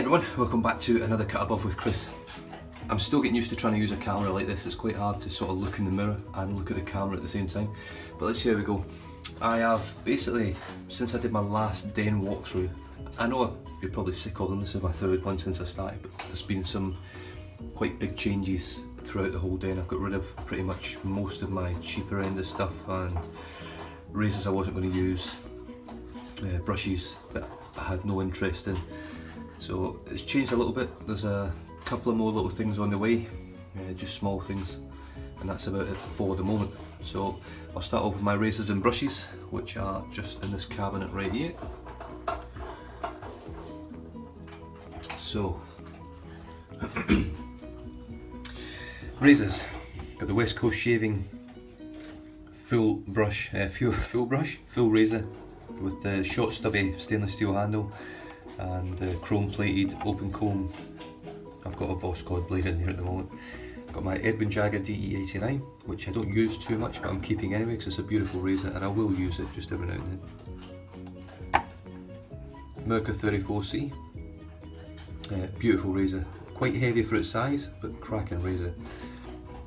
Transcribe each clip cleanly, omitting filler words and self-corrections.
Hi everyone, welcome back to another Cut Above with Chris. I'm still getting used to trying to use a camera like this. It's quite hard to sort of look in the mirror and look at the camera at the same time. But let's see how we go. I have basically, since I did my last Den walkthrough, I know you're probably sick of them, this is my third one since I started, but there's been some quite big changes throughout the whole den. I've got rid of pretty much most of my cheaper end of stuff and razors I wasn't going to use, brushes that I had no interest in. So it's changed a little bit. There's a couple of more little things on the way, just small things, and that's about it for the moment. So I'll start off with my razors and brushes, which are just in this cabinet right here. So razors, got the West Coast Shaving full razor with the short stubby stainless steel handle and the chrome plated open comb. I've got a Voscod blade in here at the moment. Got my Edwin Jagger DE89, which I don't use too much, but I'm keeping anyway because it's a beautiful razor and I will use it just every now and then. Merkur 34C, beautiful razor, quite heavy for its size, but cracking razor.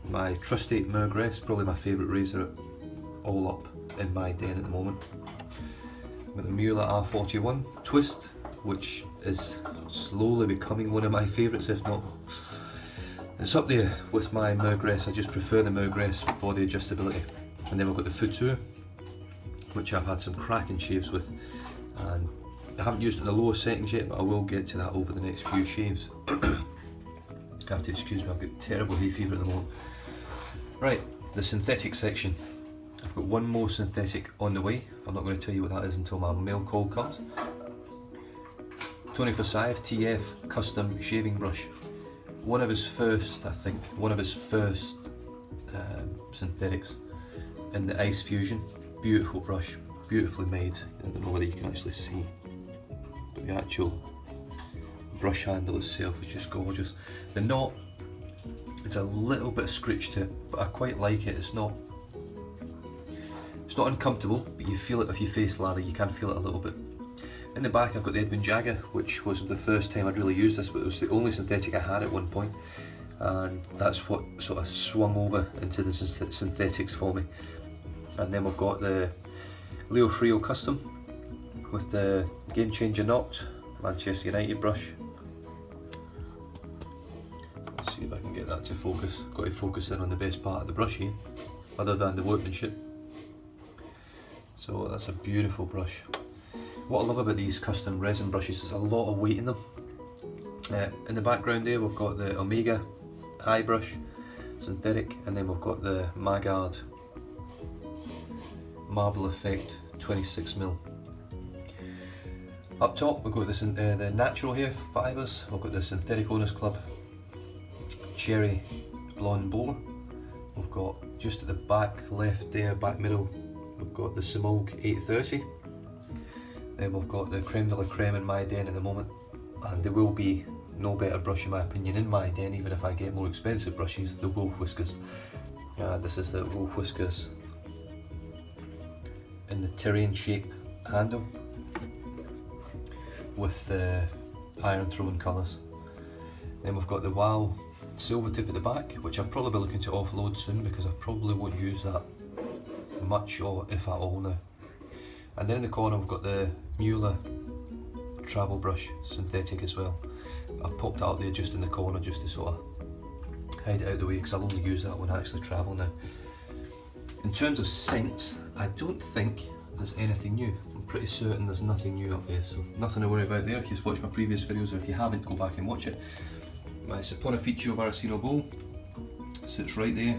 My trusty Mergress, probably my favourite razor all up in my den at the moment. With the Mueller R41 twist, which is slowly becoming one of my favourites, if not. It's up there with my Mergress. I just prefer the Mergress for the adjustability. And then we've got the Futur, which I've had some cracking shaves with, and I haven't used it in the lower settings yet, but I will get to that over the next few shaves. You have to excuse me, I've got terrible hay fever at the moment. Right, the synthetic section. I've got one more synthetic on the way. I'm not going to tell you what that is until my mail call comes. Tony Forsyth TF custom shaving brush. One of his first, synthetics in the Ice Fusion. Beautiful brush, beautifully made. I don't know whether you can actually see the actual brush handle itself, is just gorgeous. The knot, it's a little bit of scritch to it, but I quite like it. It's not uncomfortable, but you feel it if you face lather, you can feel it a little bit. In the back I've got the Edwin Jagger, which was the first time I'd really used this, but it was the only synthetic I had at one point, and that's what sort of swung over into the synthetics for me. And then we've got the Leo Frio Custom with the Game Changer Knocked Manchester United brush. Let's see if I can get that to focus. Got to focus in on the best part of the brush here, other than the workmanship. So that's a beautiful brush. What I love about these custom resin brushes is a lot of weight in them. In the background there we've got the Omega eye brush, synthetic, and then we've got the Magard Marble Effect 26mm. Up top we've got the natural hair fibres. We've got the Synthetic Owners Club Cherry Blonde Bowler. We've got just at the back left there, back middle, we've got the Simulg 830. Then we've got the Creme de la Creme in my den at the moment, and there will be no better brush in my opinion in my den, even if I get more expensive brushes, the Wolf Whiskers. This is the Wolf Whiskers in the Tyrian shape handle with the Iron Throne colours. Then we've got the WOW silver tip at the back, which I'm probably looking to offload soon because I probably won't use that much, or if at all now. And then in the corner we've got the Mueller travel brush, synthetic as well. I've popped that up there just in the corner just to sort of hide it out of the way, because I'll only use that when I actually travel now. In terms of scents, I don't think there's anything new. I'm pretty certain there's nothing new up there, so nothing to worry about there. If you've watched my previous videos, or if you haven't, go back and watch it. My Saponificio Varicino bowl sits right there,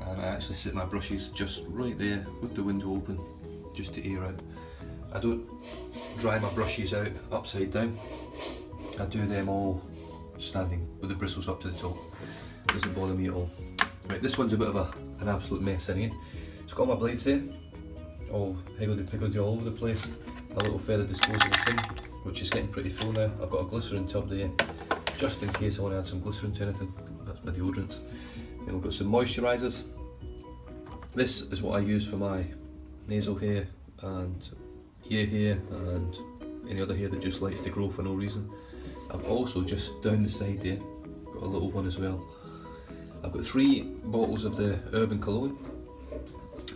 and I actually sit my brushes just right there with the window open, just to air out. I don't dry my brushes out upside down. I do them all standing with the bristles up to the top. Doesn't bother me at all. Right, this one's a bit of an absolute mess in here. It's got all my blades there, all higgledy-piggledy all over the place. A little feather disposable thing, which is getting pretty full now. I've got a glycerin tub there, just in case I want to add some glycerin to anything. That's my deodorants. Then we've got some moisturisers. This is what I use for my nasal hair and ear hair and any other hair that just likes to grow for no reason. I've also just down the side there got a little one as well. I've got 3 bottles of the Urban Cologne,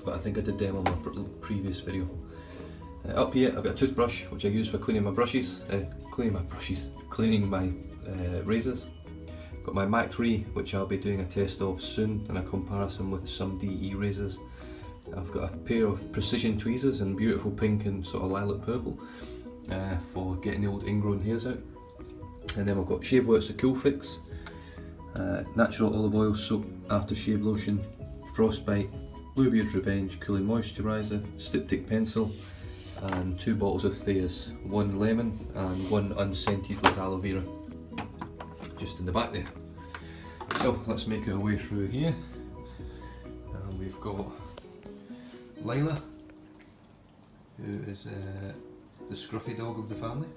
but I think I did them on my previous video. Up here I've got a toothbrush which I use for cleaning my razors. Got my Mac 3 which I'll be doing a test of soon and a comparison with some DE razors. I've got a pair of precision tweezers in beautiful pink and sort of lilac purple for getting the old ingrown hairs out. And then we've got Shave Works the Cool Fix, natural olive oil soap aftershave lotion, Frostbite, Bluebeard's Revenge cooling moisturiser, Styptic pencil, and 2 bottles of Thea's, 1 lemon and 1 unscented with aloe vera, just in the back there. So let's make our way through here. We've got Lila, who is the scruffy dog of the family,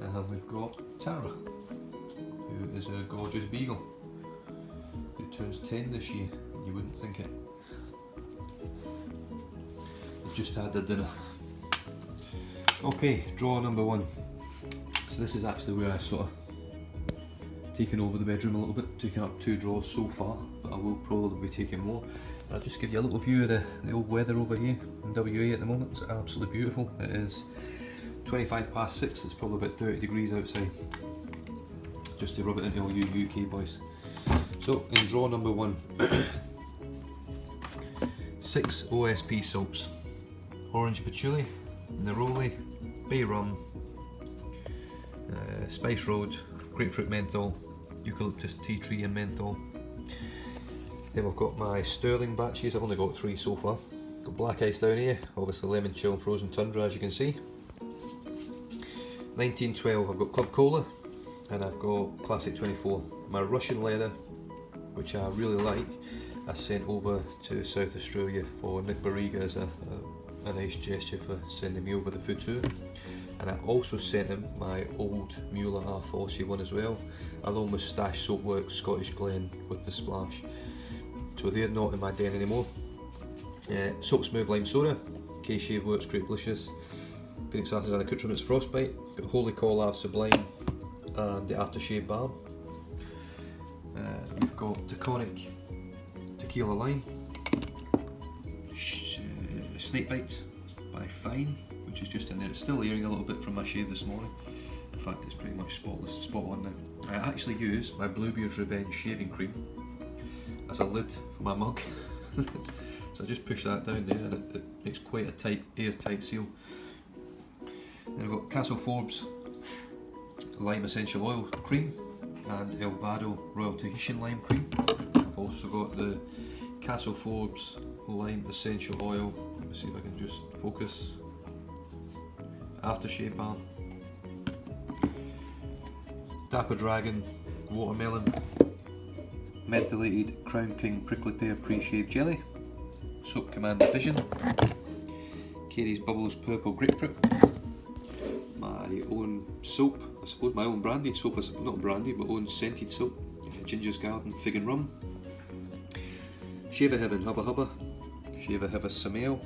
and we've got Tara, who is a gorgeous beagle, who turns 10 this year, and you wouldn't think it. They've just had their dinner. Okay, drawer number 1. So this is actually where I've sort of taken over the bedroom a little bit, taking up 2 drawers so far, but I will probably be taking more. I'll just give you a little view of the old weather over here in WA at the moment. It's absolutely beautiful. It is 25 past 6, it's probably about 30 degrees outside. Just to rub it into all you UK boys. So in drawer number 1, 6 OSP soaps. Orange patchouli, neroli, bay rum, spice road, grapefruit menthol, eucalyptus tea tree and menthol. Then we've got my Sterling batches. I've only got 3 so far. Got black ice down here, obviously lemon chill frozen tundra as you can see. 1912 I've got Club Cola, and I've got Classic 24. My Russian leather, which I really like, I sent over to South Australia for Nick Barriga as a nice gesture for sending me over the food tour. And I also sent him my old Mueller R40 one as well, along with Stash Soapworks Scottish Glen with the splash. So they're not in my den anymore. Soap Smooth Lime Soda, K-Shave Works Great Delicious, Phoenix Artisan Accoutrements Frostbite, got Holy Call Sublime, and the Aftershave Balm. We've got Taconic Tequila Lime, Snake Bite by Fine, which is just in there. It's still airing a little bit from my shave this morning. In fact, it's pretty much spot on now. I actually use my Bluebeard's Revenge shaving cream as a lid for my mug. So I just push that down there and it makes quite a tight, airtight seal. Then I've got Castle Forbes Lime Essential Oil Cream and Elvado Royal Tahitian Lime Cream. I've also got the Castle Forbes Lime Essential Oil, let me see if I can just focus, Aftershave Balm, Dapper Dragon Watermelon, Mentholated Crown King Prickly Pear Pre-Shaved Jelly, Soap Commander Vision, Carey's Bubbles Purple Grapefruit, my own soap, I suppose my own branded soap, not brandy but own scented soap, Ginger's Garden Fig and Rum, Shaver Heaven Hubba Hubba, Shaver Heaven Samel,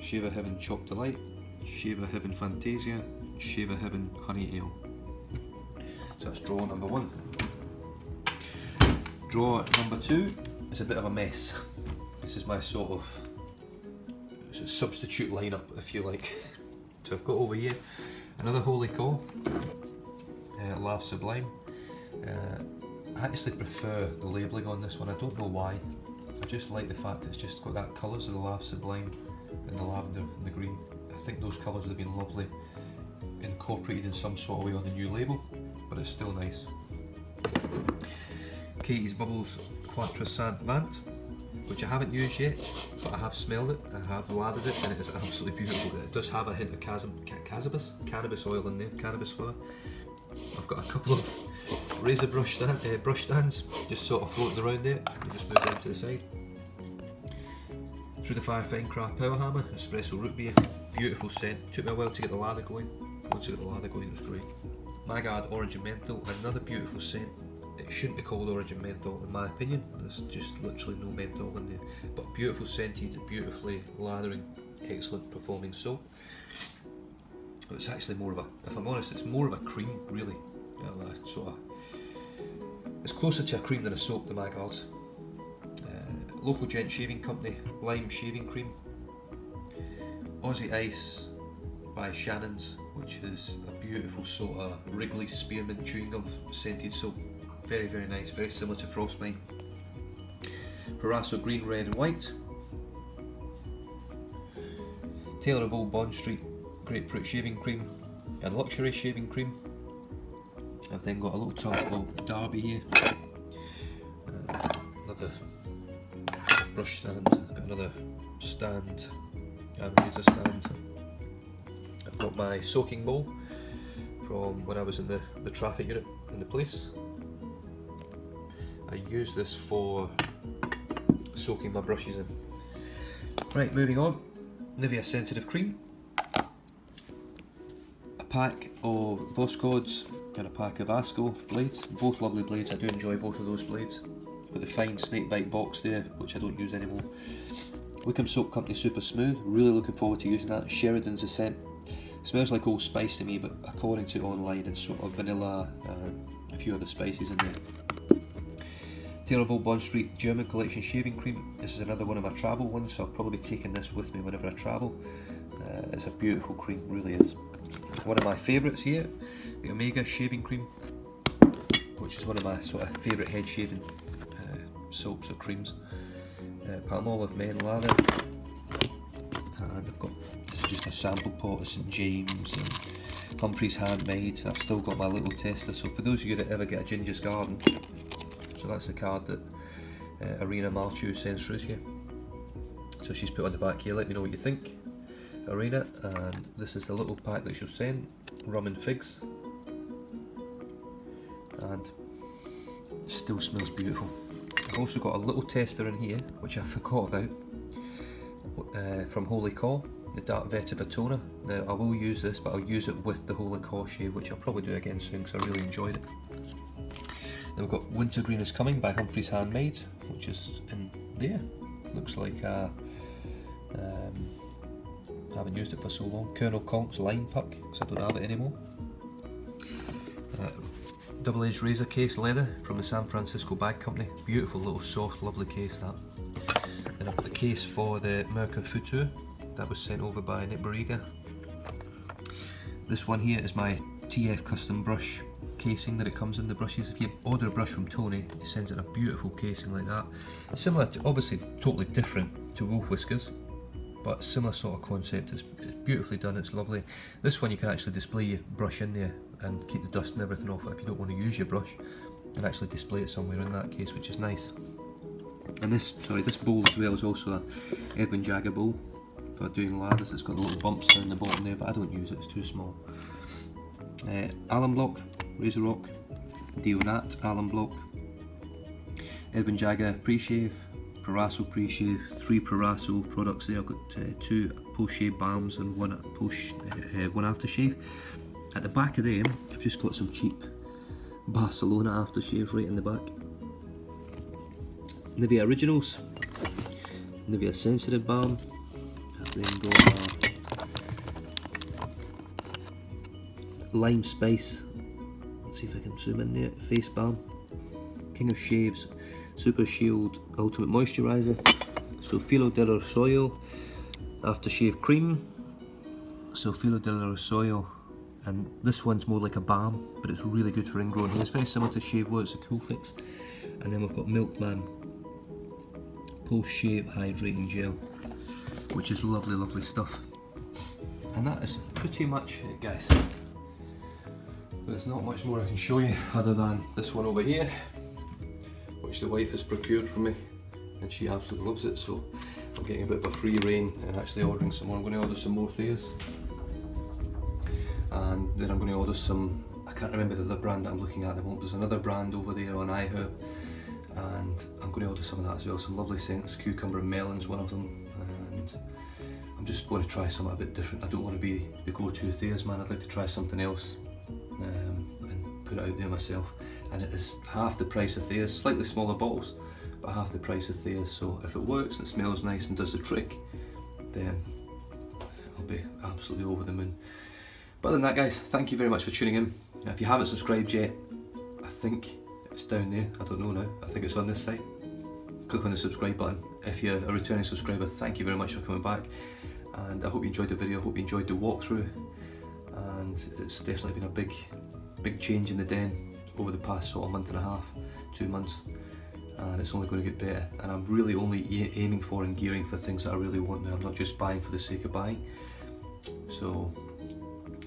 Shaver Heaven Choc Delight, Shaver Heaven Fantasia, Shaver Heaven Honey Ale. So that's drawer number 1. Drawer number 2 is a bit of a mess. This is my sort of substitute lineup, if you like. So I've got over here another Holy Call, Laugh Sublime. I actually prefer the labelling on this one, I don't know why. I just like the fact it's just got that colours of the Laugh Sublime and the lavender and the green. I think those colours would have been lovely incorporated in some sort of way on the new label, but it's still nice. Katie's Bubbles Quattrasant Vant, which I haven't used yet, but I have smelled it, I have lathered it, and it is absolutely beautiful. It does have a hint of cannabis oil in there, cannabis flower. I've got a couple of razor brush stands just sort of floating around there. You just move them to the side. Through the Fire Fine Craft Power Hammer, Espresso Root Beer, beautiful scent. Took me a while to get the lather going. Once I got the lather going, it was great. Magard Orange and Menthol, another beautiful scent. It shouldn't be called orange and menthol in my opinion, there's just literally no menthol in there, but beautiful scented, beautifully lathering, excellent performing soap. It's actually more of a, if I'm honest, it's more of a cream really. Sort of, it's closer to a cream than a soap, the Magards. Local gent shaving company, lime shaving cream. Aussie Ice by Shannon's, which is a beautiful sort of Wrigley spearmint chewing gum scented soap. Very, very nice, very similar to Frostbite. Parasso green, red and white. Taylor of Old Bond Street grapefruit shaving cream and luxury shaving cream. I've then got a little tub of Derby here. Another brush stand, got another stand and razor stand. I've got my soaking bowl from when I was in the traffic unit in the police. I use this for soaking my brushes in. Right, moving on. Nivea sensitive cream. A pack of Voscods and a pack of Asco blades. Both lovely blades, I do enjoy both of those blades. Got the fine snakebite box there, which I don't use anymore. Wickham Soap Company Super Smooth, really looking forward to using that. Sheridan's Ascent, smells like Old Spice to me, but according to online it's sort of vanilla, a few other spices in there. Taylor of Old Bond Street German Collection Shaving Cream. This is another one of my travel ones, so I'll probably be taking this with me whenever I travel. It's a beautiful cream, really is. One of my favourites here, the Omega Shaving Cream, which is one of my sort of favourite head shaving soaps or creams. Palmolive Men Lather, and I've got, this is just a sample pot of St James and Humphrey's Handmade. I've still got my little tester, so for those of you that ever get a Ginger's Garden, so that's the card that Arena Malchew sends through to you. So she's put on the back here, let me know what you think, Arena, and this is the little pack that she'll send, rum and figs, and it still smells beautiful. I've also got a little tester in here, which I forgot about, from Holy Caw, the Dark Vetiver Toner. Now I will use this, but I'll use it with the Holy Caw shave, which I'll probably do again soon because I really enjoyed it. Then we've got Wintergreen is Coming by Humphrey's Handmade, which is in there. Looks like I haven't used it for so long. Colonel Conk's Line Puck, because I don't have it anymore. Double-edged razor case leather from the San Francisco Bag Company. Beautiful little soft lovely case that. Then I've got the case for the Mercure Futur that was sent over by Nick Barriga. This one here is my TF custom brush casing that it comes in the brushes. If you order a brush from Tony, he sends in a beautiful casing like that. Similar to, obviously totally different to Wolf Whiskers, but similar sort of concept. It's beautifully done, it's lovely. This one you can actually display your brush in there and keep the dust and everything off it if you don't want to use your brush, and actually display it somewhere in that case, which is nice. And this bowl as well is also a Edwin Jagger bowl for doing lathers. It's got the little bumps down the bottom there, but I don't use it, it's too small. Allen Block, Razor Rock, Deonat Allen Block, Edwin Jagger pre-shave, Parasso pre-shave, 3 Parasso products there. I've got 2 post-shave balms and 1 aftershave. At the back of them, I've just got some cheap Barcelona aftershave right in the back. Nivea Originals, Nivea Sensitive Balm. I've then got Lime Spice, let's see if I can zoom in there, Face Balm, King of Shaves Super Shield Ultimate Moisturiser, Filo del Rosario Aftershave Cream, Filo del Rosario, and this one's more like a balm, but it's really good for ingrown hair. It's very similar to Shave Well, it's a cool fix. And then we've got Milkman Post Shave Hydrating Gel, which is lovely, lovely stuff. And that is pretty much it, guys. There's not much more I can show you other than this one over here, which the wife has procured for me, and she absolutely loves it, so I'm getting a bit of a free rein and actually ordering some more. I'm going to order some more Theas, and then I'm going to order some, I can't remember the other brand that I'm looking at the moment. There's another brand over there on iHerb, and I'm going to order some of that as well. Some lovely scents, cucumber and melon's one of them, and I'm just going to try something a bit different. I don't want to be the go-to Theas man, I'd like to try something else and put it out there myself. And it is half the price of Theas, slightly smaller bottles, but half the price of Theas, so if it works and it smells nice and does the trick, then I'll be absolutely over the moon. But other than that, guys, thank you very much for tuning in. Now, if you haven't subscribed yet, I think it's down there, I don't know now, I think it's on this side. Click on the subscribe button. If you're a returning subscriber, thank you very much for coming back, and I hope you enjoyed the video, I hope you enjoyed the walkthrough, and it's definitely been a big change in the den over the past sort of month and a half, 2 months, and it's only going to get better, and I'm really only aiming for and gearing for things that I really want now. I'm not just buying for the sake of buying, so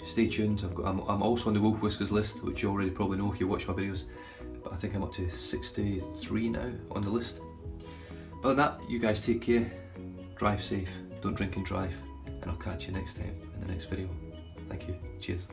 stay tuned. I'm also on the Wolf Whiskers list, which you already probably know if you watch my videos, but I think I'm up to 63 now on the list. Other than that, you guys take care, drive safe, don't drink and drive, and I'll catch you next time in the next video. Thank you, cheers.